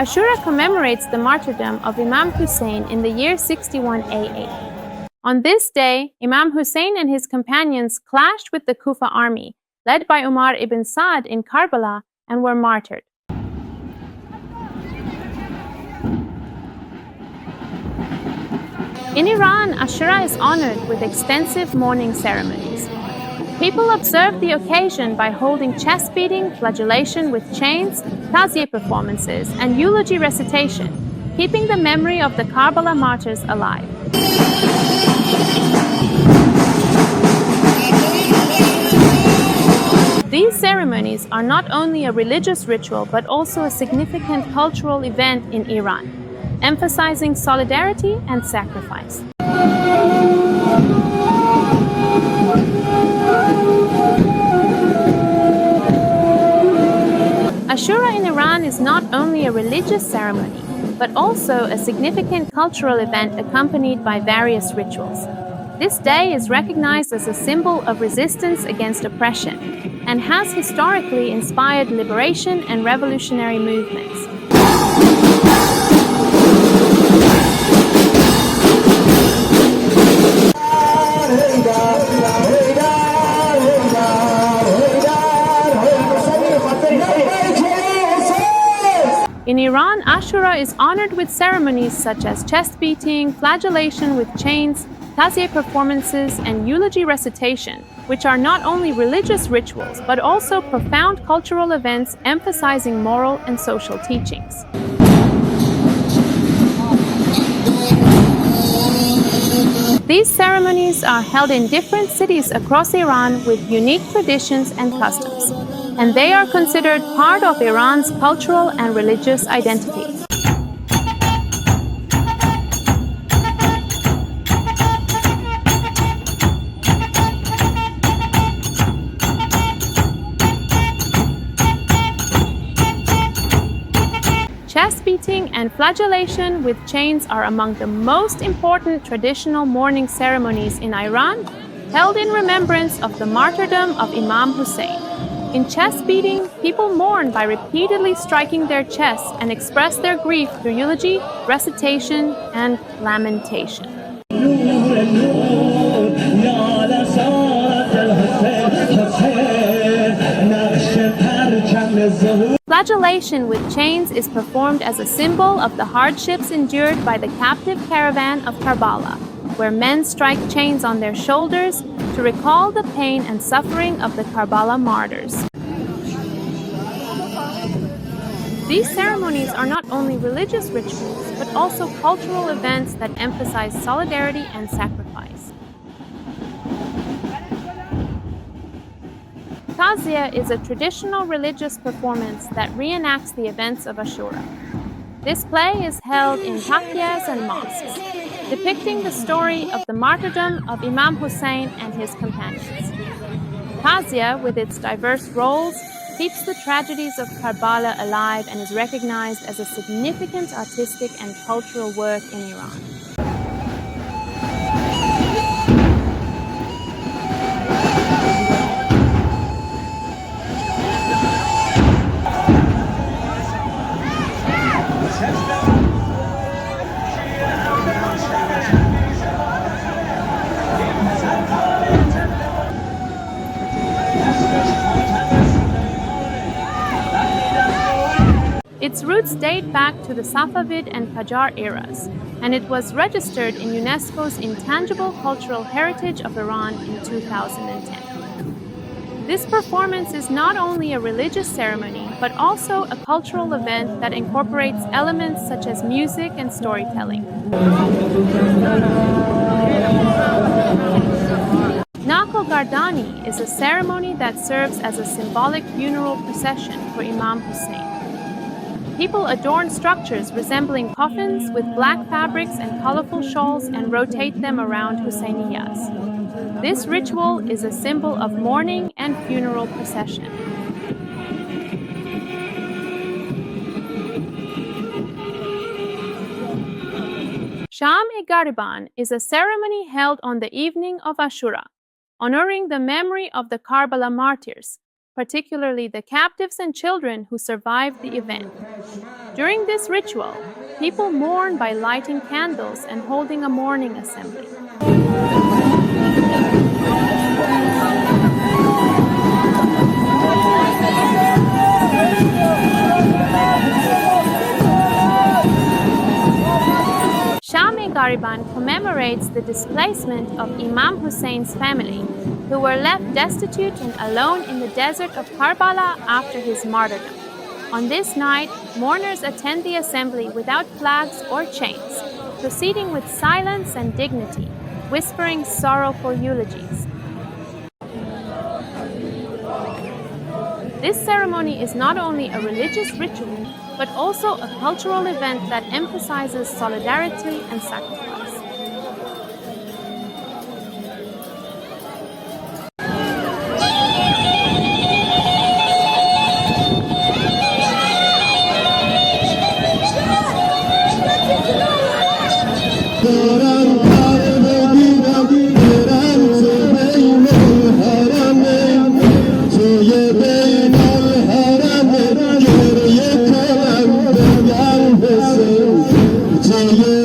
Ashura commemorates the martyrdom of Imam Hussein in the year 61 AH. On this day, Imam Hussein and his companions clashed with the Kufa army, led by Umar ibn Sa'd in Karbala, and were martyred. In Iran, Ashura is honored with extensive mourning ceremonies. People observe the occasion by holding chest beating, flagellation with chains, tazieh performances, and eulogy recitation, keeping the memory of the Karbala martyrs alive. These ceremonies are not only a religious ritual but also a significant cultural event in Iran, emphasizing solidarity and sacrifice. Ashura in Iran is not only a religious ceremony, but also a significant cultural event accompanied by various rituals. This day is recognized as a symbol of resistance against oppression and has historically inspired liberation and revolutionary movements. In Iran, Ashura is honored with ceremonies such as chest beating, flagellation with chains, tazieh performances, and eulogy recitation, which are not only religious rituals but also profound cultural events emphasizing moral and social teachings. These ceremonies are held in different cities across Iran with unique traditions and customs, and they are considered part of Iran's cultural and religious identity. Chest beating and flagellation with chains are among the most important traditional mourning ceremonies in Iran, held in remembrance of the martyrdom of Imam Hussein. In chest beating, people mourn by repeatedly striking their chests and express their grief through eulogy, recitation, and lamentation. Flagellation with chains is performed as a symbol of the hardships endured by the captive caravan of Karbala, where men strike chains on their shoulders to recall the pain and suffering of the Karbala martyrs. These ceremonies are not only religious rituals, but also cultural events that emphasize solidarity and sacrifice. Tazieh is a traditional religious performance that reenacts the events of Ashura. This play is held in takyas and mosques, depicting the story of the martyrdom of Imam Hussein and his companions. Tazieh, with its diverse roles, keeps the tragedies of Karbala alive and is recognized as a significant artistic and cultural work in Iran. Its roots date back to the Safavid and Qajar eras, and it was registered in UNESCO's Intangible Cultural Heritage of Iran in 2010. This performance is not only a religious ceremony, but also a cultural event that incorporates elements such as music and storytelling. Naql Gardani is a ceremony that serves as a symbolic funeral procession for Imam Hussein. People adorn structures resembling coffins with black fabrics and colorful shawls and rotate them around Husseyniyas. This ritual is a symbol of mourning and funeral procession. Sham-e is a ceremony held on the evening of Ashura, honoring the memory of the Karbala martyrs, particularly the captives and children who survived the event. During this ritual, people mourn by lighting candles and holding a mourning assembly. Sham-e commemorates the displacement of Imam Hussein's family, who were left destitute and alone in the desert of Karbala after his martyrdom. On this night, mourners attend the assembly without flags or chains, proceeding with silence and dignity, whispering sorrowful eulogies. This ceremony is not only a religious ritual, but also a cultural event that emphasizes solidarity and sacrifice. Yeah.